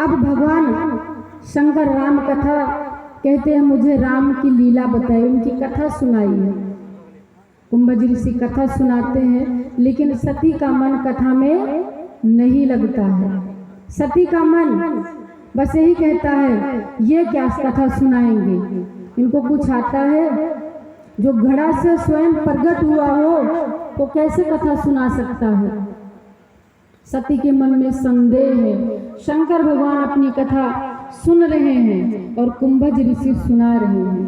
अब भगवान शंकर राम कथा कहते हैं, मुझे राम की लीला बताई, उनकी कथा सुनाई है। कुंभज ऋषि कथा सुनाते हैं, लेकिन सती का मन कथा में नहीं लगता है। सती का मन बस यही कहता है, ये क्या कथा सुनाएंगे, इनको कुछ आता है? जो घड़ा से स्वयं प्रकट हुआ हो तो कैसे कथा सुना सकता है? सती के मन में संदेह है। शंकर भगवान अपनी कथा सुन रहे हैं और कुंभज ऋषि सुना रहे हैं।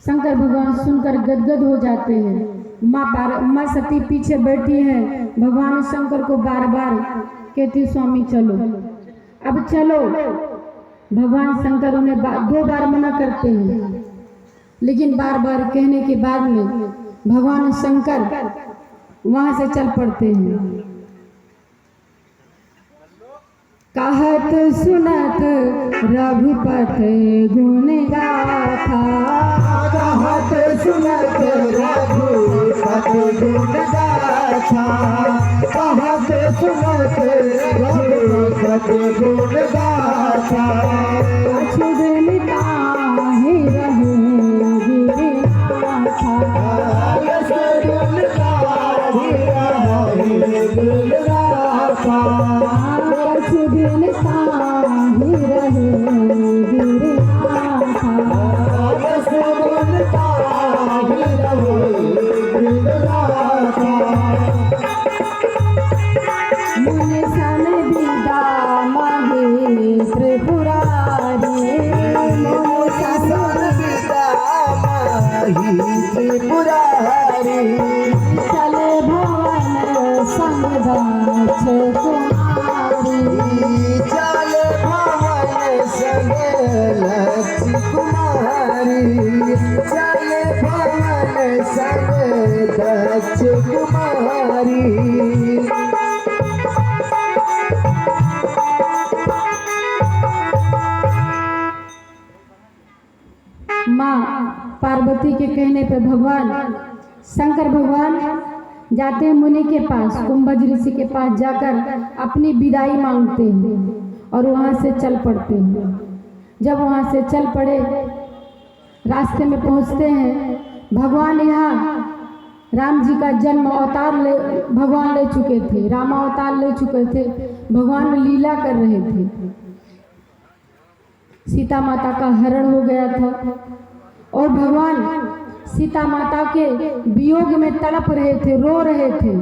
शंकर भगवान सुनकर गदगद हो जाते हैं। माँ सती पीछे बैठी है। भगवान शंकर को बार बार कहती, स्वामी चलो, अब चलो। भगवान शंकर उन्हें 2 बार मना करते हैं, लेकिन बार बार कहने के बाद में भगवान शंकर वहां से चल पड़ते हैं। कहत सुनत रघुपति गुण गाथा, कहत सुनत रघुपति गुण गाथा, कहत सुनत रघुपति गुण गाथा। अछुदिन ताहि रहे गिरिनाथा, अछुदिन ताहि रहे गिरिनाथा, अछुदिन ताहि रहे गिरिनाथा। अछुदिन ताहि रहे गिरिनाथा। मुनि सन विदा मांगे त्रिपुरारी, मुनि सन विदा मांगे त्रिपुरारी। चले भवन संग दाछ कुमारी, चले भवन संग लक्ष्मी कुमारी, चले भवन संग दक्ष कुमारी। माँ पार्वती के कहने पर भगवान शंकर भगवान जाते हैं मुनि के पास, कुंभज ऋषि के पास जाकर अपनी विदाई मांगते हैं और वहाँ से चल पड़ते हैं। जब वहाँ से चल पड़े, रास्ते में पहुँचते हैं, भगवान यहाँ राम जी का जन्म अवतार भगवान ले चुके थे, रामावतार ले चुके थे। भगवान लीला कर रहे थे। सीता माता का हरण हो गया था और भगवान सीता माता के वियोग में तड़प रहे थे, रो रहे थे,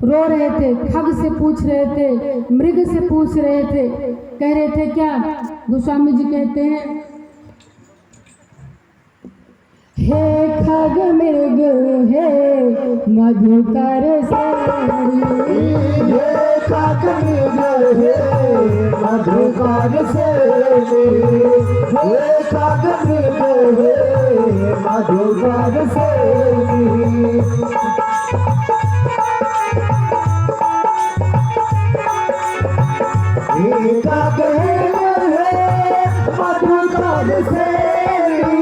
रो रहे थे। खग से पूछ रहे थे, मृग से पूछ रहे थे, कह रहे थे क्या? गोस्वामी जी कहते हैं, हे खग मृग हे मधुकर सेवी, हे खग मृग हे मधुकर सेवी, हे खग मृग हे मधुकर सेवी। हे खग मृग हे मधुकर सेवी,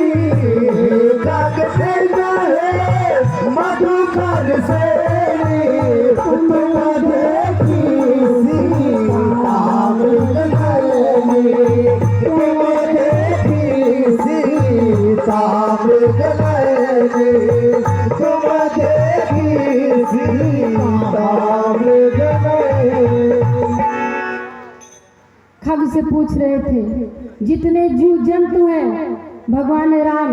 खग मृग हे मधुकर सेवी। तुम देखी सीता मृग नयनी, तुम देखी सीता मृग नयनी, तुम देखी सीता मृग नयनी। खग से पूछ रहे थे, जितने जीव जंतु हैं भगवान राम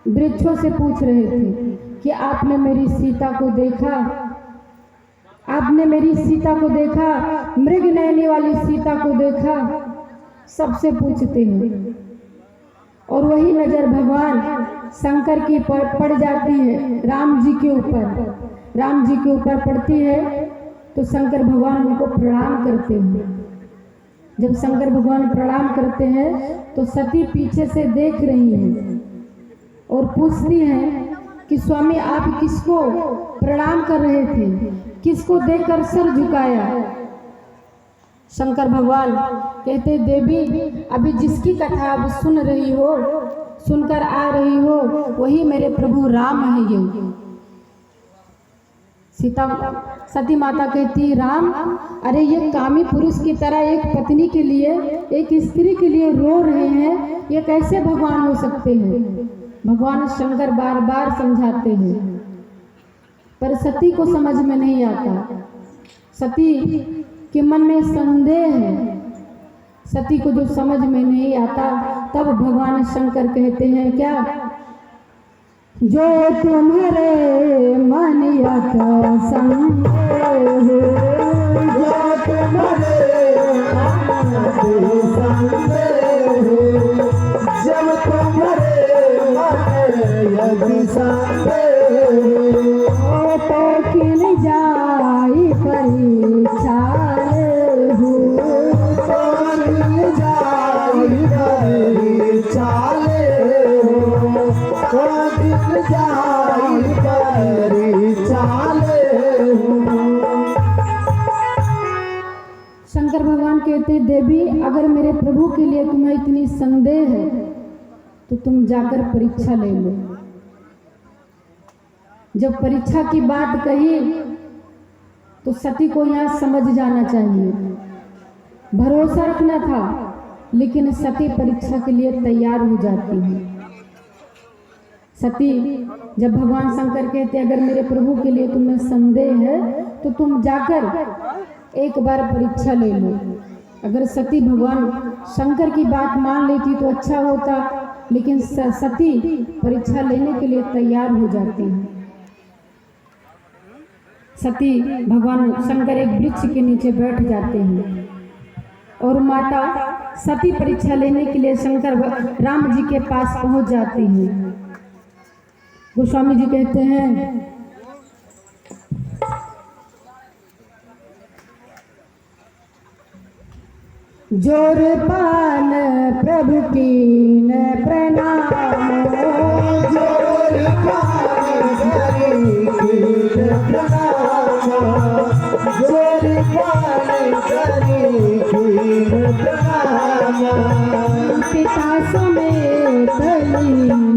वृक्षों से पूछ रहे थे कि आपने मेरी सीता को देखा, आपने मेरी सीता को देखा, मृग नयनी वाली सीता को देखा, सबसे पूछते हैं। और वही नजर भगवान शंकर की पड़ जाती है राम जी के ऊपर। राम जी के ऊपर पड़ती है तो शंकर भगवान उनको प्रणाम करते हैं। जब शंकर भगवान प्रणाम करते हैं तो सती पीछे से देख रही हैं और पूछती हैं कि स्वामी आप किसको प्रणाम कर रहे थे, किसको देखकर सर झुकाया? शंकर भगवान कहते, देवी अभी जिसकी कथा आप सुन रही हो, सुनकर आ रही हो, वही मेरे प्रभु राम है। ये सती माता कहती, राम अरे ये कामी पुरुष की तरह एक पत्नी के लिए, एक स्त्री के लिए रो रहे हैं, ये कैसे भगवान हो सकते हैं। भगवान शंकर बार बार समझाते हैं, पर सती को समझ में नहीं आता। सती के मन में संदेह है। सती को जो समझ में नहीं आता, तब भगवान शंकर कहते हैं क्या, जो तुम्हारे मन का संदेह, जो तुम्हारे मन के संदेह, जब तुम्हारे मन यदि संदेह, तो खिल जाई परीक्षा हो, तो खिल जाई परीक्षा हो, तो खिल जाई परीक्षा हो। शंकर भगवान कहते हैं, देवी अगर मेरे प्रभु के लिए तुम्हें इतनी संदेह है तो तुम जाकर परीक्षा ले लो। जब परीक्षा की बात कही तो सती को यहाँ समझ जाना चाहिए, भरोसा रखना था, लेकिन सती परीक्षा के लिए तैयार हो जाती है। सती जब भगवान शंकर कहते अगर मेरे प्रभु के लिए तुम्हें संदेह है तो तुम जाकर एक बार परीक्षा ले लो। अगर सती भगवान शंकर की बात मान लेती तो अच्छा होता, लेकिन सती परीक्षा लेने के लिए तैयार हो जाती है। सती भगवान शंकर एक वृक्ष के नीचे बैठ जाते हैं और माता सती परीक्षा लेने के लिए शंकर राम जी के पास पहुंच जाती हैं। गोस्वामी जी कहते हैं, जोर पान प्रभु की न प्रणाम, जोर पान हरि की न प्रणाम, जोर पान हरि की न प्रणाम, पिता समेत लीन